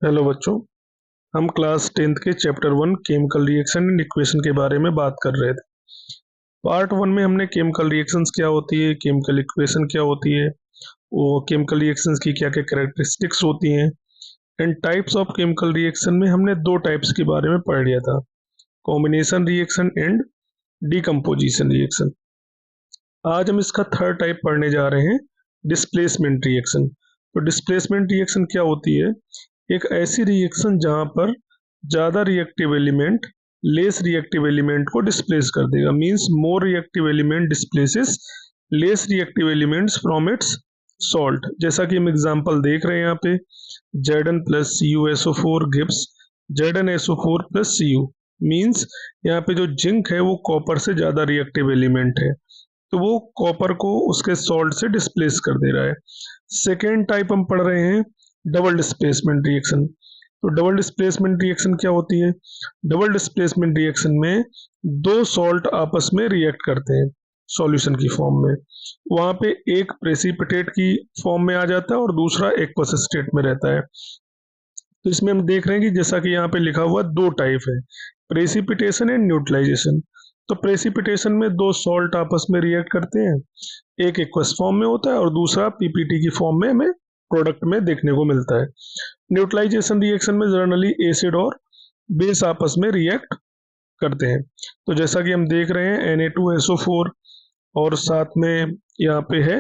Hello बच्चों। हम class 10th के chapter 1 chemical reaction and equation के बारे में बात कर रहे थे। पार्ट 1 में हमने केमिकल रिएक्शंस क्या होती है, केमिकल इक्वेशन क्या होती है, वो केमिकल रिएक्शंस की क्या क्या कैरेक्टरिस्टिक्स होती हैं, and types of chemical reaction में हमने दो टाइप्स के बारे में पढ़ लिया था, combination reaction and decomposition reaction. आज हम इसका थर्ड टाइप पढ़ने जा रहे हैं, डिस्प्लेसमेंट रिएक्शन। तो डिस्प्लेसमेंट रिएक्शन क्या होती है? एक ऐसी रिएक्शन जहां पर ज्यादा reactive element less reactive element को डिस्प्लेस कर देगा, means more reactive element displaces less reactive elements from its salt. जैसा कि हम एग्जांपल देख रहे हैं यहाँ पे, Zn plus CuSO4 gives ZnSO4 plus Cu, means यहाँ पे जो जिंक है वो कॉपर से ज्यादा रिएक्टिव एलिमेंट है, तो वो कॉपर को उसके सॉल्ट से डिस्प्लेस कर दे रहा है। सेकेंड टाइप हम पढ़ रहे हैं, डबल डिस्प्लेसमेंट रिएक्शन। तो डबल डिस्प्लेसमेंट रिएक्शन क्या होती है? डबल डिस्प्लेसमेंट रिएक्शन में दो सॉल्ट आपस में रिएक्ट करते हैं सॉल्यूशन की फॉर्म में। वहां पे एक प्रेसिपिटेट की फॉर्म में आ जाता है और दूसरा एक्वस स्टेट में रहता है। तो इसमें हम देख रहे हैं कि जैसा कि यहाँ पे लिखा हुआ दो टाइप है, प्रेसिपिटेशन एंड न्यूट्रलाइजेशन। तो प्रेसिपिटेशन में दो सॉल्ट आपस में रिएक्ट करते हैं, एक एक्वस फॉर्म में होता है और दूसरा पीपीटी की फॉर्म में हमें प्रोडक्ट में देखने को मिलता है। न्यूट्रलाइजेशन रिएक्शन में जनरली एसिड और बेस आपस में रिएक्ट करते हैं। तो जैसा कि हम देख रहे हैं Na2SO4 और साथ में यहाँ पे है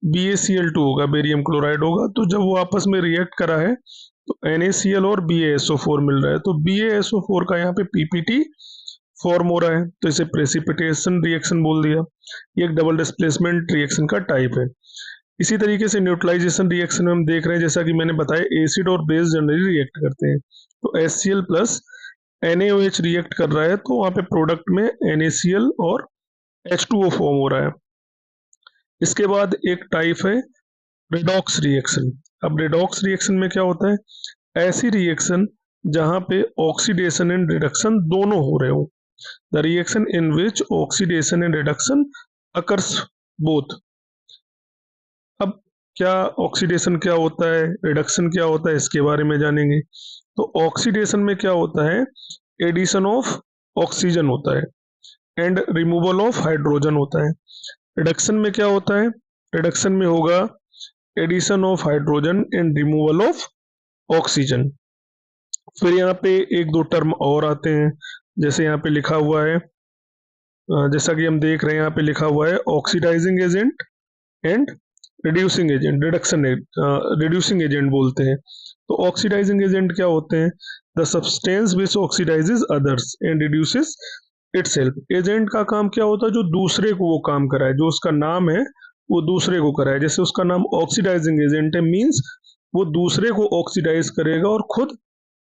BaCl2 होगा, बेरियम क्लोराइड होगा। तो जब वो आपस में रिएक्ट करा है तो NaCl और BaSO4 मिल रहा है, तो BaSO4 का यहाँ पे पीपीटी फॉर्म हो रहा है, तो इसे प्रेसिपिटेशन रिएक्शन बोल दिया। ये एक डबल डिस्प्लेसमेंट रिएक्शन का टाइप है। इसी तरीके से न्यूट्रलाइजेशन रिएक्शन में हम देख रहे हैं, जैसा कि मैंने बताया, एसिड और बेस जनरली रिएक्ट करते हैं। तो HCl प्लस NaOH रिएक्ट कर रहा है, तो वहां पे प्रोडक्ट में NaCl और H2O फॉर्म हो रहा है। इसके बाद एक टाइप है रेडॉक्स रिएक्शन। अब रेडॉक्स रिएक्शन में क्या होता है? ऐसी रिएक्शन जहां पे ऑक्सीडेशन एंड रिडक्शन दोनों हो रहे हो, the reaction in which oxidation and reduction occurs both. अब क्या ऑक्सीडेशन क्या होता है, रिडक्शन क्या होता है, इसके बारे में जानेंगे। तो ऑक्सीडेशन में क्या होता है? एडिशन ऑफ ऑक्सीजन होता है एंड रिमूवल ऑफ हाइड्रोजन होता है। रिडक्शन में क्या होता है? रिडक्शन में होगा addition of hydrogen and removal of oxygen. फिर यहाँ पे एक दो टर्म और आते हैं, जैसे यहाँ पे लिखा हुआ है, जैसा कि हम देख रहे हैं यहाँ पे लिखा हुआ है oxidising agent and reducing agent. Reducing agent बोलते हैं। तो ऑक्सीडाइजिंग एजेंट क्या होते हैं? The substance which oxidises others and reduces itself. Agent का काम क्या होता है? जो दूसरे को वो काम कराए, जो उसका नाम है वो दूसरे को कराए। जैसे उसका नाम ऑक्सीडाइजिंग एजेंट है, मींस वो दूसरे को ऑक्सीडाइज करेगा और खुद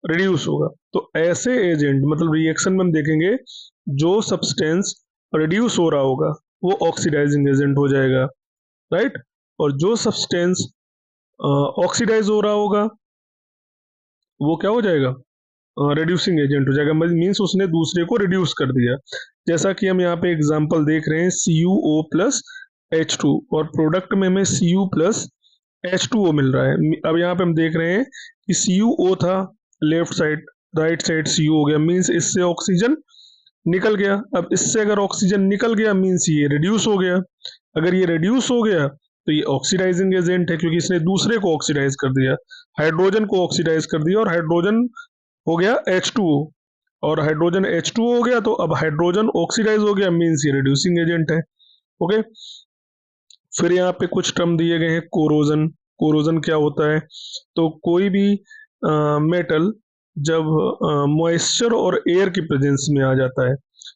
रिड्यूस होगा। तो ऐसे एजेंट, मतलब रिएक्शन में हम देखेंगे जो सब्सटेंस रिड्यूस हो रहा होगा वो ऑक्सीडाइजिंग एजेंट हो जाएगा, राइट। और जो सब्सटेंस ऑक्सीडाइज हो रहा होगा वो क्या हो जाएगा? रिड्यूसिंग एजेंट हो जाएगा, मीन्स उसने दूसरे को रिड्यूस कर दिया। जैसा कि हम यहाँ पे एग्जांपल देख रहे हैं, CuO प्लस H2 और प्रोडक्ट में हमें Cu प्लस H2O मिल रहा है। अब यहाँ पे हम देख रहे हैं कि CuO था left side, right side Cu हो गया, मीन्स इससे ऑक्सीजन निकल गया। अब इससे अगर ऑक्सीजन निकल गया मीन्स ये रिड्यूस हो गया। अगर ये रिड्यूस हो गया तो ये ऑक्सीडाइजिंग एजेंट है, क्योंकि इसने दूसरे को ऑक्सीडाइज कर दिया, हाइड्रोजन को ऑक्सीडाइज कर दिया, और हाइड्रोजन हो गया H2O, और हाइड्रोजन H2O हो गया तो अब हाइड्रोजन ऑक्सीडाइज हो गया, मीन्स ये रिड्यूसिंग एजेंट है। ओके। फिर यहाँ पे कुछ टर्म दिए गए हैं, कोरोजन। कोरोजन क्या होता है? तो कोई भी मेटल जब मॉइस्चर और एयर की प्रेजेंस में आ जाता है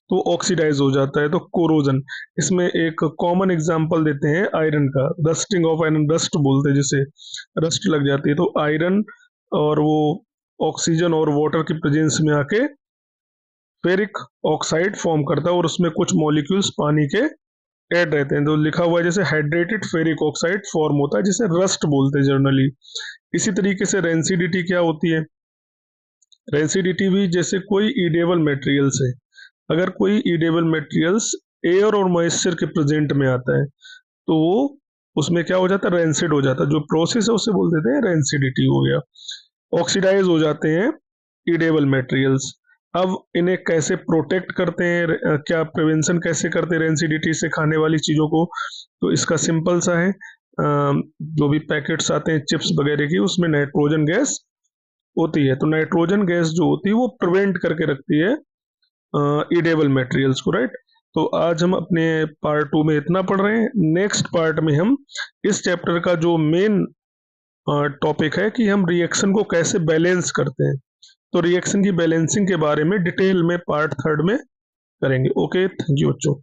तो ऑक्सीडाइज हो जाता है, तो कोरोजन। इसमें एक कॉमन एग्जांपल देते हैं आयरन का, रस्टिंग ऑफ आयरन, रस्ट बोलते हैं जिसे, रस्ट लग जाती है। तो आयरन और वो ऑक्सीजन और वाटर की प्रेजेंस में आके फेरिक ऑक्साइड फॉर्म करता है और उसमें कुछ मॉलिक्यूल्स पानी के ऐड रहते हैं। तो लिखा हुआ है जैसे हाइड्रेटेड फेरिक ऑक्साइड फॉर्म होता है, जिसे रस्ट बोलते हैं जनरली। इसी तरीके से रेंसिडिटी क्या होती है? रेंसिडिटी भी जैसे कोई ईडेबल मटेरियल्स है, अगर कोई ईडेबल मटेरियल्स एयर और मॉइस्चर के प्रेजेंट में आता है तो वो उसमें क्या हो जाता है? रेंसिड हो जाता है। जो प्रोसेस है उसे बोल देते हैं रेंसिडिटी हो गया। ऑक्सीडाइज हो जाते हैं ईडेबल मटेरियल्स। अब इन्हें कैसे प्रोटेक्ट करते हैं, क्या प्रिवेंशन कैसे करते हैं रेंसिडिटी से खाने वाली चीज़ों को, तो इसका सिंपल सा है, जो भी पैकेट्स आते हैं चिप्स वगैरह की उसमें नाइट्रोजन गैस होती है, तो नाइट्रोजन गैस जो होती है वो प्रिवेंट करके रखती है ईडेबल मटेरियल्स को, राइट। तो आज हम अपने पार्ट 2 में इतना पढ़ रहे हैं। नेक्स्ट पार्ट में हम इस चैप्टर का जो मेन टॉपिक है कि हम रिएक्शन को कैसे बैलेंस करते हैं, तो रिएक्शन की बैलेंसिंग के बारे में डिटेल में पार्ट 3 में करेंगे। ओके, थैंक यू बच्चों।